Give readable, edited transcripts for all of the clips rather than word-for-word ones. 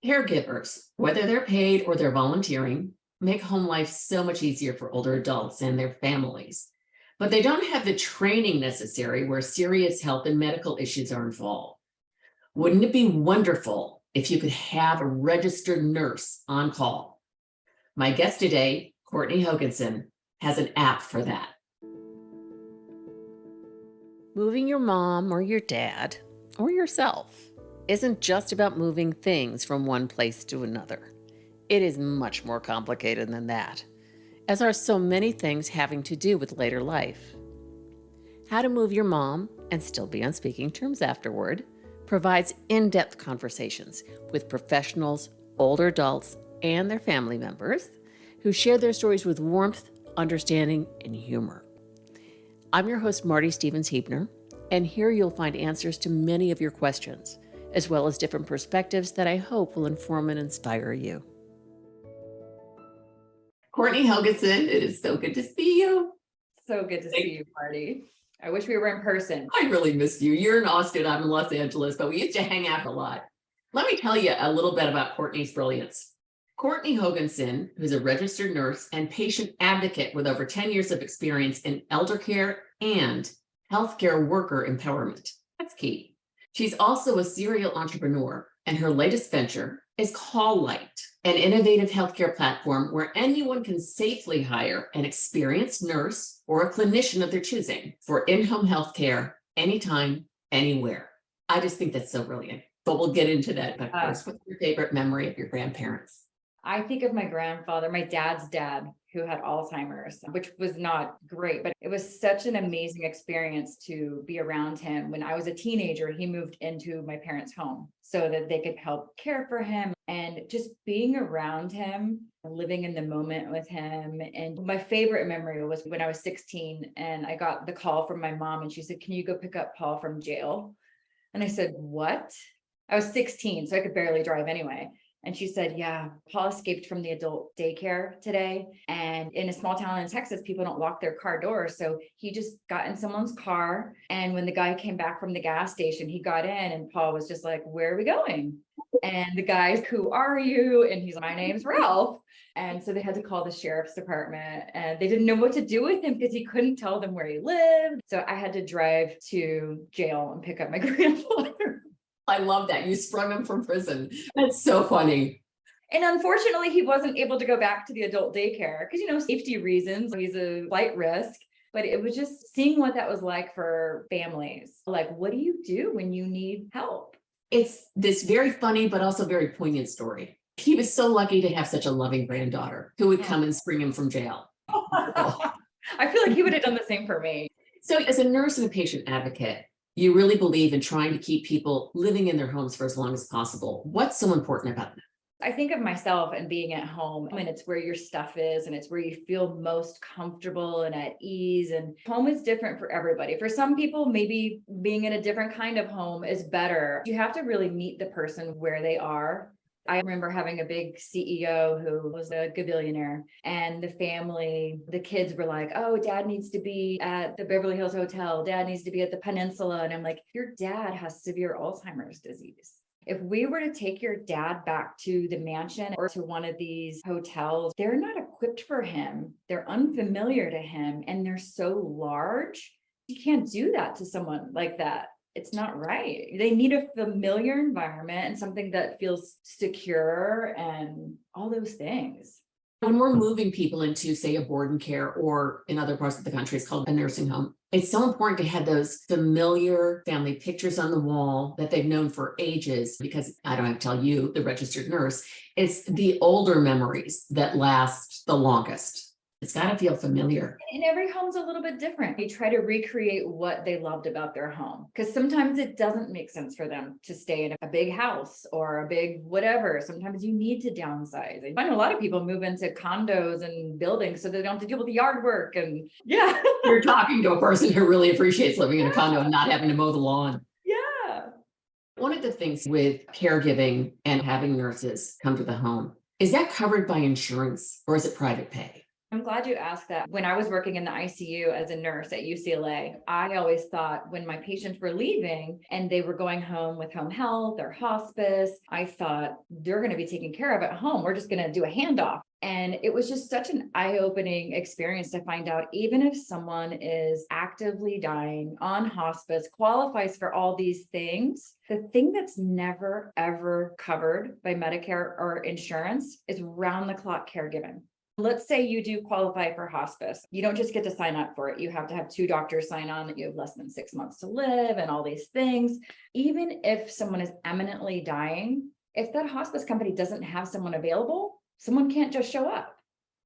Caregivers, whether they're paid or they're volunteering, make home life so much easier for older adults and their families. But they don't have the training necessary where serious health and medical issues are involved. Wouldn't it be wonderful if you could have a registered nurse on call? My guest today, Courtney Hogenson, has an app for that. Moving your mom or your dad or yourself isn't just about moving things from one place to another. It is much more complicated than that, as are so many things having to do with later life. How to Move Your Mom and Still Be on Speaking Terms Afterward provides in-depth conversations with professionals, older adults, and their family members who share their stories with warmth, understanding, and humor. I'm your host, Marty Stevens-Heebner, and here you'll find answers to many of your questions, as well as different perspectives that I hope will inform and inspire you. Courtney Hogenson, it is so good to see you. So good to see you, Marty. I wish we were in person. I really missed you. You're in Austin, I'm in Los Angeles, but we used to hang out a lot. Let me tell you a little bit about Courtney's brilliance. Courtney Hogenson, who's a registered nurse and patient advocate with over 10 years of experience in elder care and healthcare worker empowerment. That's key. She's also a serial entrepreneur, and her latest venture is Call Light, an innovative healthcare platform where anyone can safely hire an experienced nurse or a clinician of their choosing for in-home healthcare anytime, anywhere. I just think that's so brilliant, but we'll get into that. But first, what's your favorite memory of your grandparents? I think of my grandfather, my dad's dad, who had Alzheimer's, which was not great, but it was such an amazing experience to be around him. When I was a teenager, he moved into my parents' home so that they could help care for him, and just being around him, living in the moment with him. And my favorite memory was when I was 16 and I got the call from my mom and she said, "Can you go pick up Paul from jail?" And I said, "What?" I was 16, so I could barely drive anyway. And she said, "Yeah, Paul escaped from the adult daycare today. And in a small town in Texas, people don't lock their car doors. So he just got in someone's car. And when the guy came back from the gas station, he got in and Paul was just like, 'Where are we going?' And the guy's, 'Who are you?' And he's, 'My name's Ralph.' And so they had to call the sheriff's department and they didn't know what to do with him because he couldn't tell them where he lived. So I had to drive to jail and pick up my grandfather. I love that. You sprung him from prison. That's so funny. And unfortunately, he wasn't able to go back to the adult daycare because, safety reasons, he's a flight risk. But it was just seeing what that was like for families. Like, what do you do when you need help? It's this very funny, but also very poignant story. He was so lucky to have such a loving granddaughter who would come and spring him from jail. I feel like he would have done the same for me. So as a nurse and a patient advocate, you really believe in trying to keep people living in their homes for as long as possible. What's so important about that? I think of myself and being at home, and it's where your stuff is, and it's where you feel most comfortable and at ease. And home is different for everybody. For some people, maybe being in a different kind of home is better. You have to really meet the person where they are. I remember having a big CEO who was a gazillionaire, and the family, the kids were like, "Oh, dad needs to be at the Beverly Hills Hotel. Dad needs to be at the Peninsula." And I'm like, "Your dad has severe Alzheimer's disease. If we were to take your dad back to the mansion or to one of these hotels, they're not equipped for him. They're unfamiliar to him, and they're so large. You can't do that to someone like that. It's not right. They need a familiar environment and something that feels secure and all those things." When we're moving people into, say, a board and care, or in other parts of the country, it's called a nursing home, it's so important to have those familiar family pictures on the wall that they've known for ages, because I don't have to tell you, the registered nurse, it's the older memories that last the longest. It's got to feel familiar. And every home's a little bit different. You try to recreate what they loved about their home, because sometimes it doesn't make sense for them to stay in a big house or a big whatever. Sometimes you need to downsize. I find a lot of people move into condos and buildings so they don't have to deal with the yard work. And yeah. You're talking to a person who really appreciates living in a condo and not having to mow the lawn. Yeah. One of the things with caregiving and having nurses come to the home, is that covered by insurance or is it private pay? I'm glad you asked that. When I was working in the ICU as a nurse at UCLA, I always thought when my patients were leaving and they were going home with home health or hospice, I thought they're going to be taken care of at home. We're just going to do a handoff. And it was just such an eye-opening experience to find out, even if someone is actively dying on hospice, qualifies for all these things, the thing that's never, ever covered by Medicare or insurance is round-the-clock caregiving. Let's say you do qualify for hospice. You don't just get to sign up for it. You have to have 2 doctors sign on that you have less than 6 months to live and all these things. Even if someone is eminently dying, if that hospice company doesn't have someone available, someone can't just show up.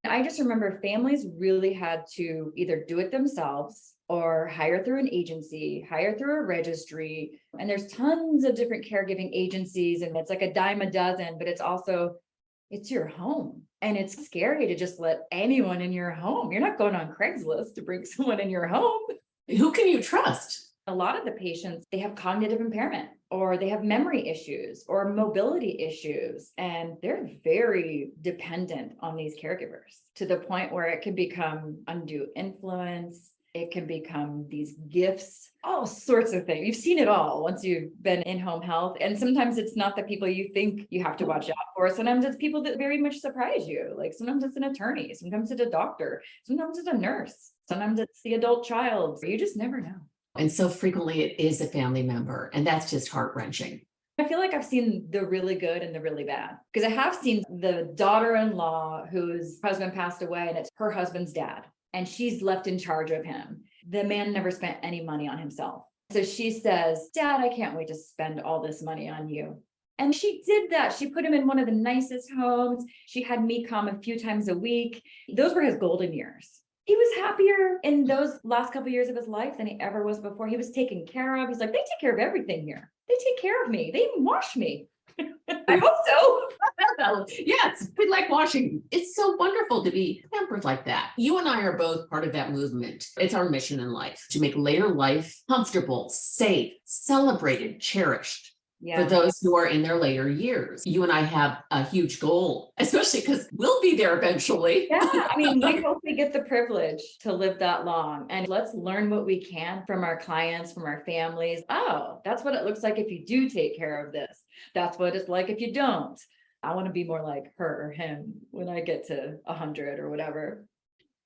I just remember families really had to either do it themselves or hire through an agency, hire through a registry. And there's tons of different caregiving agencies, and it's like a dime a dozen, but it's your home. And it's scary to just let anyone in your home. You're not going on Craigslist to bring someone in your home. Who can you trust? A lot of the patients, they have cognitive impairment, or they have memory issues or mobility issues, and they're very dependent on these caregivers to the point where it can become undue influence. It can become these gifts, all sorts of things. You've seen it all once you've been in home health. And sometimes it's not the people you think you have to watch out for. Sometimes it's people that very much surprise you. Like sometimes it's an attorney, sometimes it's a doctor, sometimes it's a nurse, sometimes it's the adult child. You just never know. And so frequently it is a family member, and that's just heart-wrenching. I feel like I've seen the really good and the really bad, because I have seen the daughter-in-law whose husband passed away, and it's her husband's dad, and she's left in charge of him. The man never spent any money on himself. So she says, "Dad, I can't wait to spend all this money on you." And she did that. She put him in one of the nicest homes. She had me come a few times a week. Those were his golden years. He was happier in those last couple of years of his life than he ever was before. He was taken care of. He's like, "They take care of everything here. They take care of me. They even wash me." I hope so. Yes, we like washing. It's so wonderful to be pampered like that. You and I are both part of that movement. It's our mission in life to make later life comfortable, safe, celebrated, cherished. For those who are in their later years. You and I have a huge goal, especially because we'll be there eventually. Yeah, I mean, we hope we get the privilege to live that long, and let's learn what we can from our clients, from our families. Oh, that's what it looks like if you do take care of this. That's what it's like if you don't. I want to be more like her or him when I get to 100 or whatever.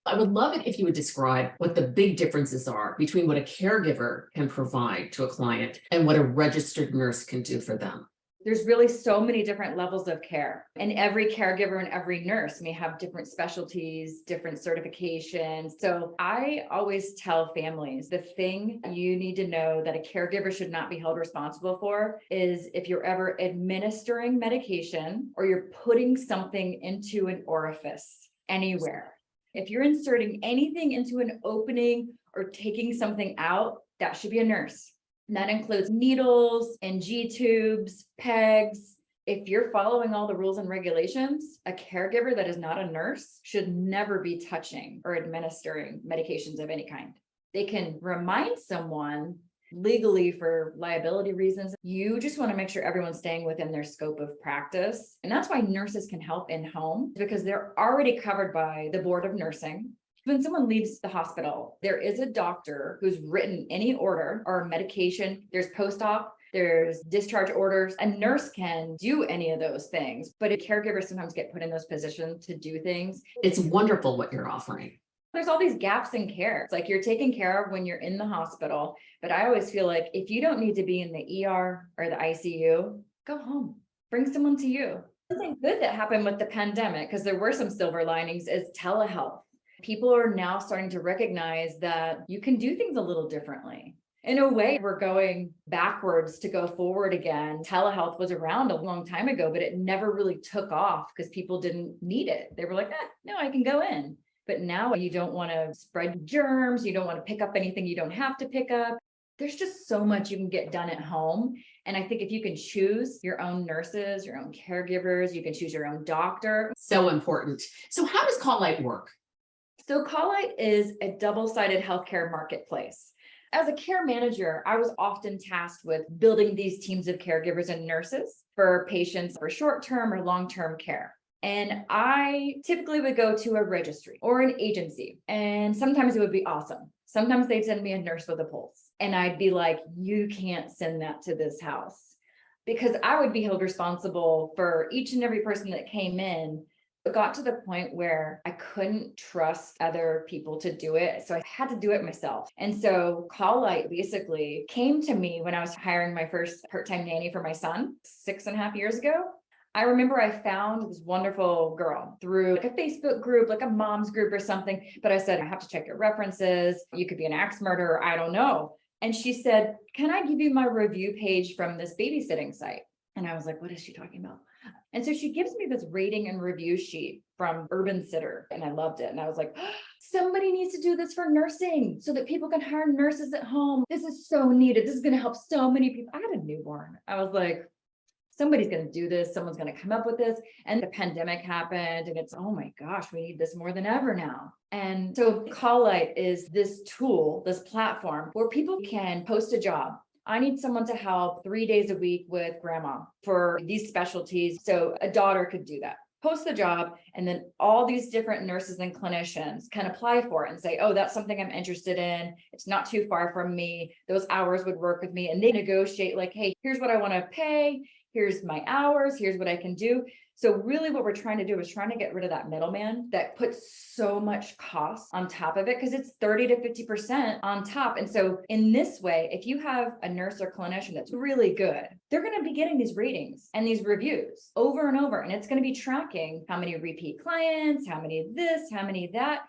I would love it if you would describe what the big differences are between what a caregiver can provide to a client and what a registered nurse can do for them. There's really so many different levels of care, and every caregiver and every nurse may have different specialties, different certifications. So I always tell families, the thing you need to know that a caregiver should not be held responsible for is if you're ever administering medication or you're putting something into an orifice anywhere. If you're inserting anything into an opening or taking something out, that should be a nurse. And that includes needles, NG tubes, pegs. If you're following all the rules and regulations, a caregiver that is not a nurse should never be touching or administering medications of any kind. They can remind someone legally for liability reasons. You just want to make sure everyone's staying within their scope of practice. And that's why nurses can help in home, because they're already covered by the Board of Nursing. When someone leaves the hospital, there is a doctor who's written any order or medication. There's post-op, there's discharge orders. A nurse can do any of those things, but a caregiver sometimes get put in those positions to do things. It's wonderful what you're offering. There's all these gaps in care. It's like you're taken care of when you're in the hospital. But I always feel like if you don't need to be in the ER or the ICU, go home, bring someone to you. Something good that happened with the pandemic, because there were some silver linings, is telehealth. People are now starting to recognize that you can do things a little differently. In a way, we're going backwards to go forward again. Telehealth was around a long time ago, but it never really took off because people didn't need it. They were like, no, I can go in. But now you don't want to spread germs. You don't want to pick up anything you don't have to pick up. There's just so much you can get done at home. And I think if you can choose your own nurses, your own caregivers, you can choose your own doctor. So important. So how does Call Light work? So Call Light is a double-sided healthcare marketplace. As a care manager, I was often tasked with building these teams of caregivers and nurses for patients for short-term or long-term care. And I typically would go to a registry or an agency, and sometimes it would be awesome. Sometimes they'd send me a nurse with a pulse, and I'd be like, you can't send that to this house, because I would be held responsible for each and every person that came in. It got to the point where I couldn't trust other people to do it. So I had to do it myself. And so Call Light basically came to me when I was hiring my first part-time nanny for my son 6.5 years ago. I remember I found this wonderful girl through like a Facebook group, like a mom's group or something. But I said, I have to check your references. You could be an axe murderer. I don't know. And she said, can I give you my review page from this babysitting site? And I was like, what is she talking about? And so she gives me this rating and review sheet from Urban Sitter, and I loved it. And I was like, oh, somebody needs to do this for nursing so that people can hire nurses at home. This is so needed. This is going to help so many people. I had a newborn. I was like, somebody's going to do this. Someone's going to come up with this. And the pandemic happened, and it's, oh my gosh, we need this more than ever now. And so Call Light is this tool, this platform where people can post a job. I need someone to help 3 days a week with grandma for these specialties. So a daughter could do that. Post the job, and then all these different nurses and clinicians can apply for it and say, oh, that's something I'm interested in. It's not too far from me. Those hours would work with me. And they negotiate like, hey, here's what I want to pay. Here's my hours. Here's what I can do. So really what we're trying to do is trying to get rid of that middleman that puts so much cost on top of it, because it's 30 to 50% on top. And so in this way, if you have a nurse or clinician that's really good, they're going to be getting these ratings and these reviews over and over. And it's going to be tracking how many repeat clients, how many this, how many that.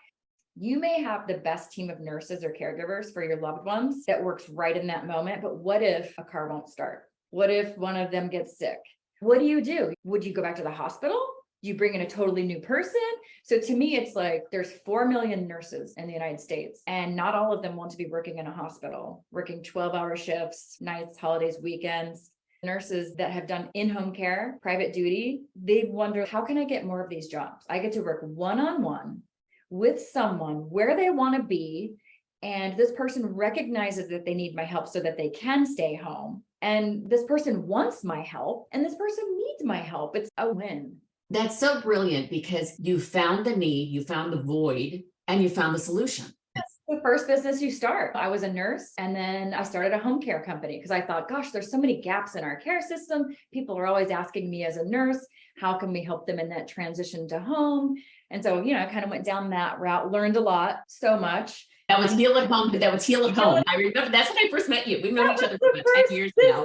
You may have the best team of nurses or caregivers for your loved ones that works right in that moment. But what if a car won't start? What if one of them gets sick? What do? Would you go back to the hospital? Do you bring in a totally new person? So to me, it's like there's 4 million nurses in the United States, and not all of them want to be working in a hospital, working 12-hour shifts, nights, holidays, weekends. Nurses that have done in-home care, private duty, they wonder, how can I get more of these jobs? I get to work one-on-one with someone where they want to be, and this person recognizes that they need my help so that they can stay home. And this person wants my help, and this person needs my help. It's a win. That's so brilliant, because you found the need, you found the void, and you found the solution. That's the first business you start. I was a nurse, and then I started a home care company because I thought, gosh, there's so many gaps in our care system. People are always asking me as a nurse, how can we help them in that transition to home? And so, I kind of went down that route, learned a lot, so much. That was Heal at Home. That was Heal at Home. I remember that's when I first met you. We've known each other for about 10 years now.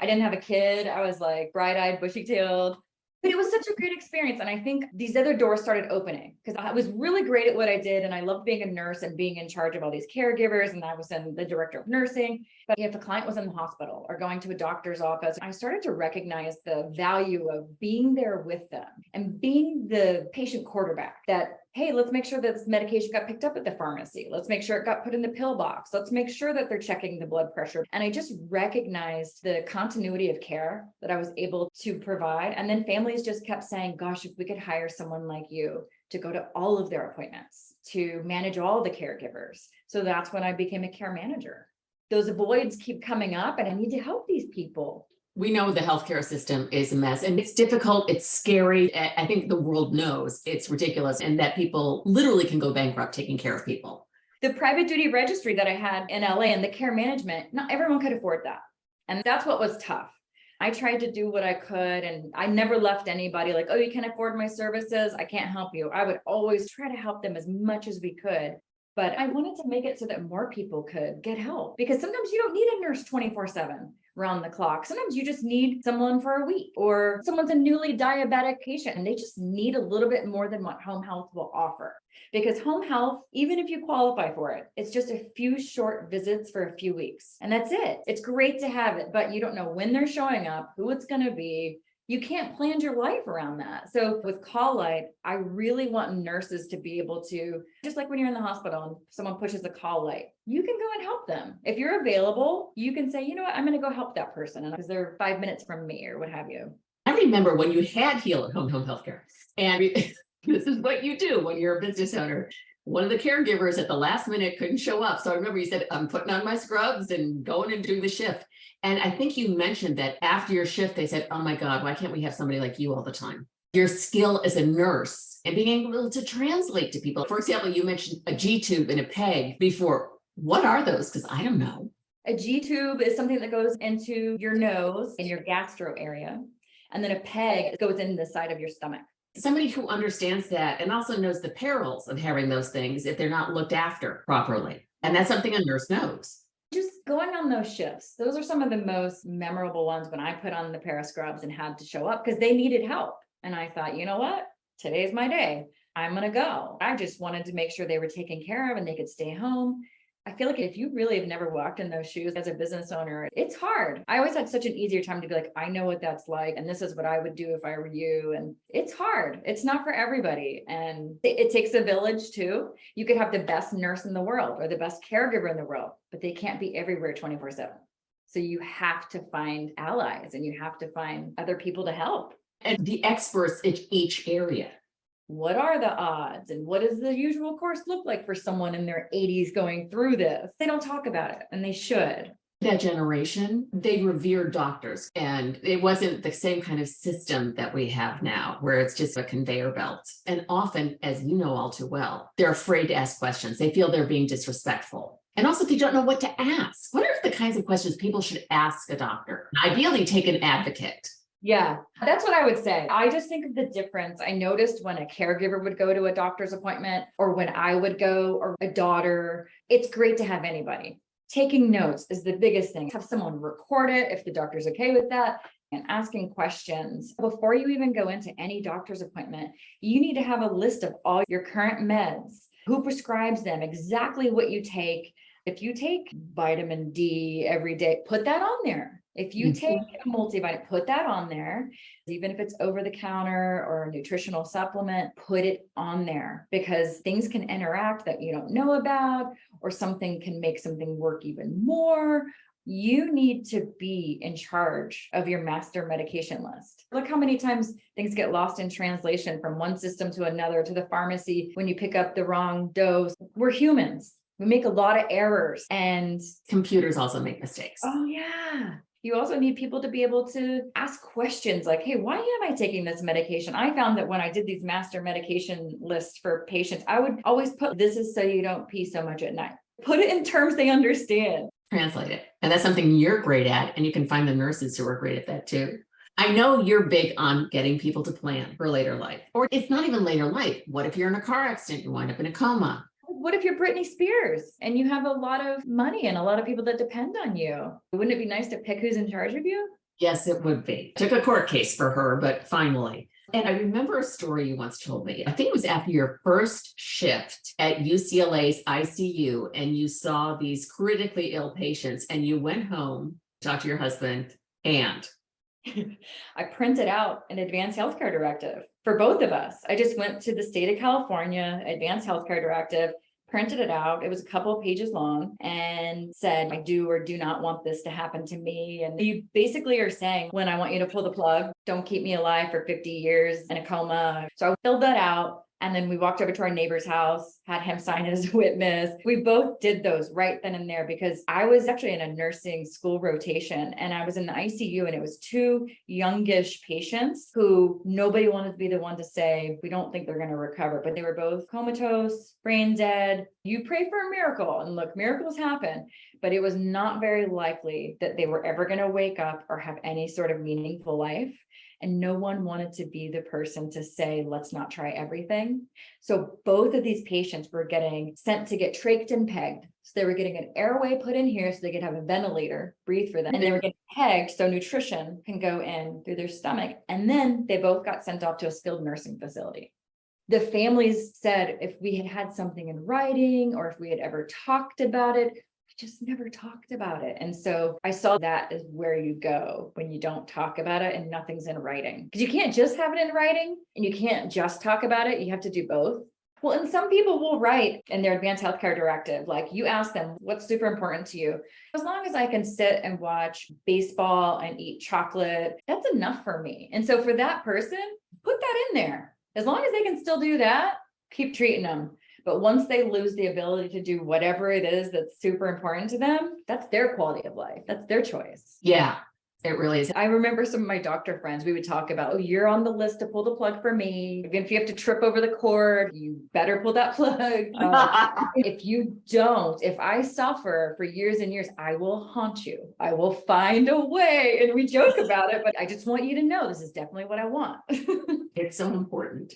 I didn't have a kid. I was like bright-eyed, bushy-tailed. But it was such a great experience. And I think these other doors started opening because I was really great at what I did. And I loved being a nurse and being in charge of all these caregivers. And I was in the director of nursing. But if a client was in the hospital or going to a doctor's office, I started to recognize the value of being there with them and being the patient quarterback that, hey, let's make sure that this medication got picked up at the pharmacy. Let's make sure it got put in the pill box. Let's make sure that they're checking the blood pressure. And I just recognized the continuity of care that I was able to provide. And then families just kept saying, gosh, if we could hire someone like you to go to all of their appointments, to manage all the caregivers. So that's when I became a care manager. Those voids keep coming up, and I need to help these people. We know the healthcare system is a mess, and it's difficult. It's scary. I think the world knows it's ridiculous, and that people literally can go bankrupt taking care of people. The private duty registry that I had in LA and the care management, not everyone could afford that. And that's what was tough. I tried to do what I could, and I never left anybody like, oh, you can't afford my services, I can't help you. I would always try to help them as much as we could. But I wanted to make it so that more people could get help, because sometimes you don't need a nurse 24/7 around the clock. Sometimes you just need someone for a week, or someone's a newly diabetic patient and they just need a little bit more than what home health will offer. Because home health, even if you qualify for it, it's just a few short visits for a few weeks. And that's it. It's great to have it, but you don't know when they're showing up, who it's going to be. You can't plan your life around that. So with Call Light, I really want nurses to be able to, just like when you're in the hospital and someone pushes a call light, you can go and help them. If you're available, you can say, you know what, I'm going to go help that person because they're 5 minutes from me or what have you. I remember when you had Heal at Home healthcare, and this is what you do when you're a business owner. One of the caregivers at the last minute couldn't show up. So I remember you said, I'm putting on my scrubs and going and doing the shift. And I think you mentioned that after your shift, they said, oh my God, why can't we have somebody like you all the time? Your skill as a nurse and being able to translate to people. For example, you mentioned a G tube and a peg before. What are those? Because I don't know. A G tube is something that goes into your nose in your gastro area. And then a peg goes in the side of your stomach. Somebody who understands that and also knows the perils of having those things if they're not looked after properly. And that's something a nurse knows. Just going on those shifts, those are some of the most memorable ones when I put on the pair of scrubs and had to show up because they needed help. And I thought, you know what? Today's my day. I'm going to go. I just wanted to make sure they were taken care of and they could stay home. I feel like if you really have never walked in those shoes as a business owner, it's hard. I always had such an easier time to be like, I know what that's like. And this is what I would do if I were you. And it's hard. It's not for everybody. And it takes a village too. You could have the best nurse in the world or the best caregiver in the world, but they can't be everywhere 24/7. So you have to find allies and you have to find other people to help. And the experts in each area. What are the odds and what does the usual course look like for someone in their 80s going through this? They don't talk about it and they should. That generation, they revered doctors, and it wasn't the same kind of system that we have now where it's just a conveyor belt. And often, as you know all too well, they're afraid to ask questions. They feel they're being disrespectful. And also they don't know what to ask. What are the kinds of questions people should ask a doctor? Ideally, take an advocate. Yeah, that's what I would say. I just think of the difference. I noticed when a caregiver would go to a doctor's appointment or when I would go or a daughter, it's great to have anybody. Taking notes is the biggest thing. Have someone record it if the doctor's okay with that and asking questions. Before you even go into any doctor's appointment, you need to have a list of all your current meds, who prescribes them, exactly what you take. If you take vitamin D every day, put that on there. If you take a multivitamin, put that on there. Even if it's over the counter or a nutritional supplement, put it on there because things can interact that you don't know about, or something can make something work even more. You need to be in charge of your master medication list. Look how many times things get lost in translation from one system to another, to the pharmacy when you pick up the wrong dose. We're humans. We make a lot of errors, and computers also make mistakes. Oh yeah. You also need people to be able to ask questions like, hey, why am I taking this medication? I found that when I did these master medication lists for patients, I would always put, this is so you don't pee so much at night. Put it in terms they understand. Translate it. And that's something you're great at. And you can find the nurses who are great at that too. I know you're big on getting people to plan for later life. Or it's not even later life. What if you're in a car accident, you wind up in a coma? What if you're Britney Spears and you have a lot of money and a lot of people that depend on you? Wouldn't it be nice to pick who's in charge of you? Yes, it would be. Took a court case for her, but finally. And I remember a story you once told me. I think it was after your first shift at UCLA's ICU, and you saw these critically ill patients, and you went home, talked to your husband, and I printed out an advanced healthcare directive for both of us. I just went to the state of California, advanced healthcare directive, printed it out. It was a couple of pages long and said, I do or do not want this to happen to me. And you basically are saying, when I want you to pull the plug, don't keep me alive for 50 years in a coma. So I filled that out. And then we walked over to our neighbor's house, had him sign it as a witness. We both did those right then and there because I was actually in a nursing school rotation and I was in the ICU, and it was two youngish patients who nobody wanted to be the one to say, we don't think they're going to recover, but they were both comatose, brain dead. You pray for a miracle, and look, miracles happen, but it was not very likely that they were ever going to wake up or have any sort of meaningful life. And no one wanted to be the person to say, let's not try everything. So both of these patients were getting sent to get trached and pegged. So they were getting an airway put in here so they could have a ventilator, breathe for them. And they were getting pegged so nutrition can go in through their stomach. And then they both got sent off to a skilled nursing facility. The families said if we had had something in writing or if we had ever talked about it, just never talked about it. And so I saw that as where you go when you don't talk about it and nothing's in writing. Because you can't just have it in writing and you can't just talk about it. You have to do both. Well, and some people will write in their advanced healthcare directive, like you ask them, what's super important to you? As long as I can sit and watch baseball and eat chocolate, that's enough for me. And so for that person, put that in there. As long as they can still do that, keep treating them. But once they lose the ability to do whatever it is that's super important to them, that's their quality of life. That's their choice. Yeah. It really is. I remember some of my doctor friends, we would talk about, oh, you're on the list to pull the plug for me. Even if you have to trip over the cord, you better pull that plug. If you don't, if I suffer for years and years, I will haunt you. I will find a way. And we joke about it, but I just want you to know this is definitely what I want. It's so important.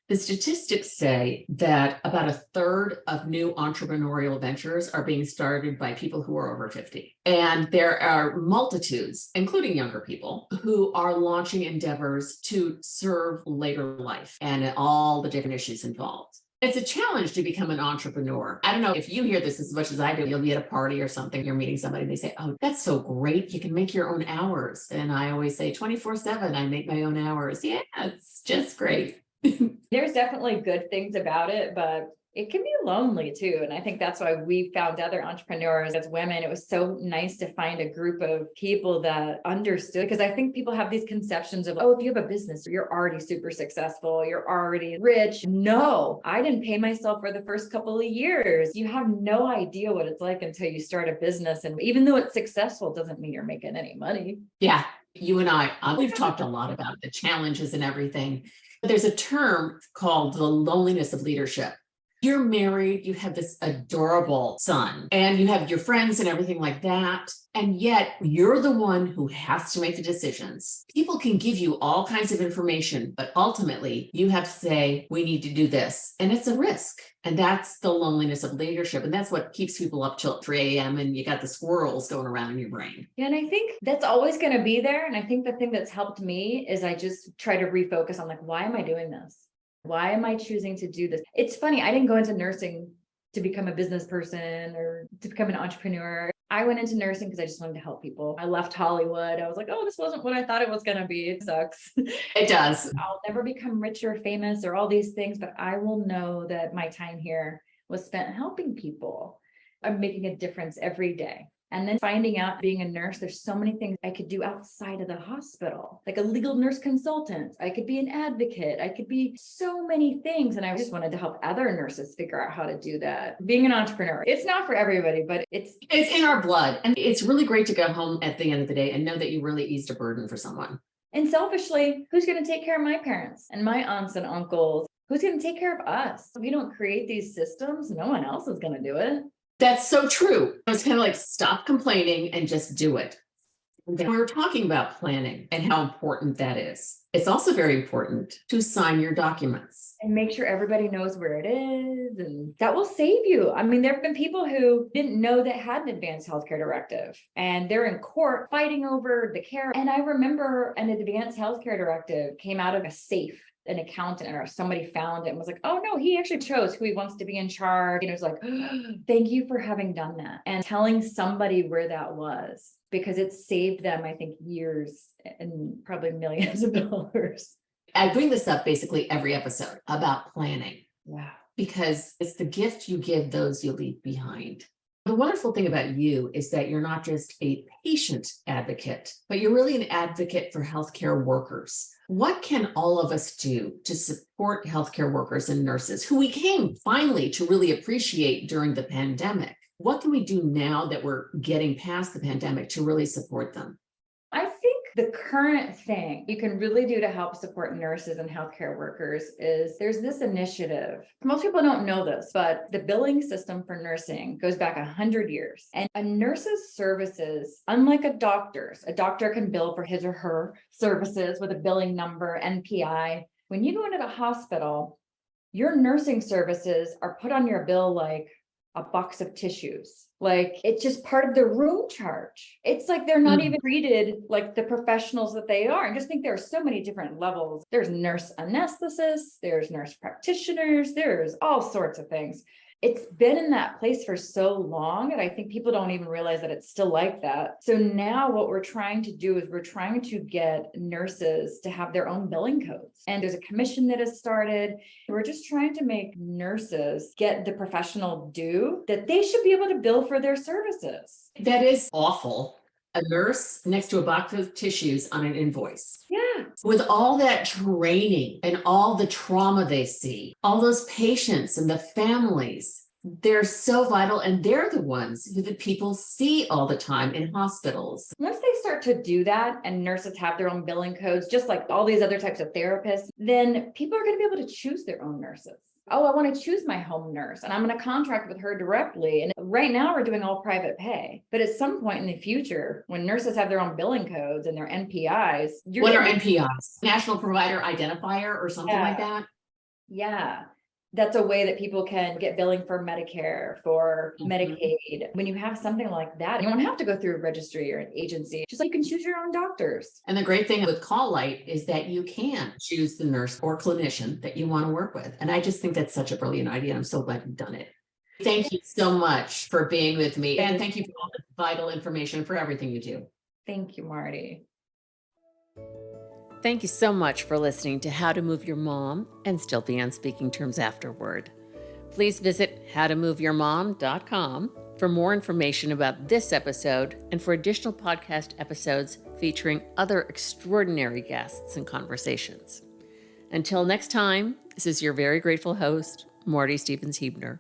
The statistics say that about a third of new entrepreneurial ventures are being started by people who are over 50. And there are multitudes, including younger people, who are launching endeavors to serve later life and all the different issues involved. It's a challenge to become an entrepreneur. I don't know if you hear this as much as I do. You'll be at a party or something, you're meeting somebody, they say, oh, that's so great. You can make your own hours. And I always say 24/7, I make my own hours. Yeah, it's just great. There's definitely good things about it, but it can be lonely too. And I think that's why we found other entrepreneurs as women. It was so nice to find a group of people that understood, because I think people have these conceptions of, oh, if you have a business, you're already super successful, you're already rich. No, I didn't pay myself for the first couple of years. You have no idea what it's like until you start a business. And even though it's successful, doesn't mean you're making any money. Yeah, you and I, we've talked a lot about the challenges and everything. There's a term called the loneliness of leadership. You're married, you have this adorable son, and you have your friends and everything like that. And yet you're the one who has to make the decisions. People can give you all kinds of information, but ultimately you have to say, we need to do this. And it's a risk. And that's the loneliness of leadership. And that's what keeps people up till 3 a.m. and you got the squirrels going around in your brain. Yeah, and I think that's always going to be there. And I think the thing that's helped me is I just try to refocus on like, why am I doing this? Why am I choosing to do this? It's funny. I didn't go into nursing to become a business person or to become an entrepreneur. I went into nursing because I just wanted to help people. I left Hollywood. I was like, oh, this wasn't what I thought it was going to be. It sucks. It does. I'll never become rich or famous or all these things, but I will know that my time here was spent helping people. I'm making a difference every day. And then finding out being a nurse, there's so many things I could do outside of the hospital, like a legal nurse consultant. I could be an advocate. I could be so many things. And I just wanted to help other nurses figure out how to do that. Being an entrepreneur, it's not for everybody, but it's in our blood. And it's really great to go home at the end of the day and know that you really eased a burden for someone. And selfishly, who's going to take care of my parents and my aunts and uncles? Who's going to take care of us? We don't create these systems. No one else is going to do it. That's so true. It's kind of like stop complaining and just do it. We were talking about planning and how important that is. It's also very important to sign your documents. And make sure everybody knows where it is. And that will save you. I mean, there have been people who didn't know they had an advanced healthcare directive and they're in court fighting over the care. And I remember an advanced healthcare directive came out of a safe. An accountant or somebody found it and was like, oh no, he actually chose who he wants to be in charge. And it was like, oh, thank you for having done that. And telling somebody where that was, because it saved them, I think, years and probably millions of dollars. I bring this up basically every episode about planning. Yeah. Because it's the gift you give those you leave behind. The wonderful thing about you is that you're not just a patient advocate, but you're really an advocate for healthcare workers. What can all of us do to support healthcare workers and nurses who we came finally to really appreciate during the pandemic? What can we do now that we're getting past the pandemic to really support them? I think the current thing you can really do to help support nurses and healthcare workers is there's this initiative. Most people don't know this, but the billing system for nursing goes back 100 years. And a nurse's services, unlike a doctor can bill for his or her services with a billing number, NPI. When you go into the hospital, your nursing services are put on your bill like a box of tissues. Like it's just part of the room charge. It's like they're not even treated like the professionals that they are. And just think there are so many different levels. There's nurse anesthetists, there's nurse practitioners, there's all sorts of things. It's been in that place for so long, and I think people don't even realize that it's still like that. So now what we're trying to do is we're trying to get nurses to have their own billing codes. And there's a commission that has started. We're just trying to make nurses get the professional due that they should be able to bill for their services. That is awful. A nurse next to a box of tissues on an invoice. Yeah. With all that training and all the trauma they see, all those patients and the families, They're so vital, and they're the ones who the people see all the time in hospitals. Once they start to do that and nurses have their own billing codes, just like all these other types of therapists, then people are going to be able to choose their own nurses. Oh, I want to choose my home nurse and I'm going to contract with her directly. And right now we're doing all private pay. But at some point in the future, when nurses have their own billing codes and their NPIs, What are NPIs? National Provider Identifier or something like that? Yeah. That's a way that people can get billing for Medicare, for Medicaid. When you have something like that, you don't have to go through a registry or an agency. Just like you can choose your own doctors. And the great thing with Call Light is that you can choose the nurse or clinician that you want to work with. And I just think that's such a brilliant idea. I'm so glad you've done it. Thank you so much for being with me. And thank you for all the vital information for everything you do. Thank you, Marty. Thank you so much for listening to How to Move Your Mom and Still Be on Speaking Terms Afterward. Please visit howtomoveyourmom.com for more information about this episode and for additional podcast episodes featuring other extraordinary guests and conversations. Until next time, this is your very grateful host, Marty Stevens-Heebner.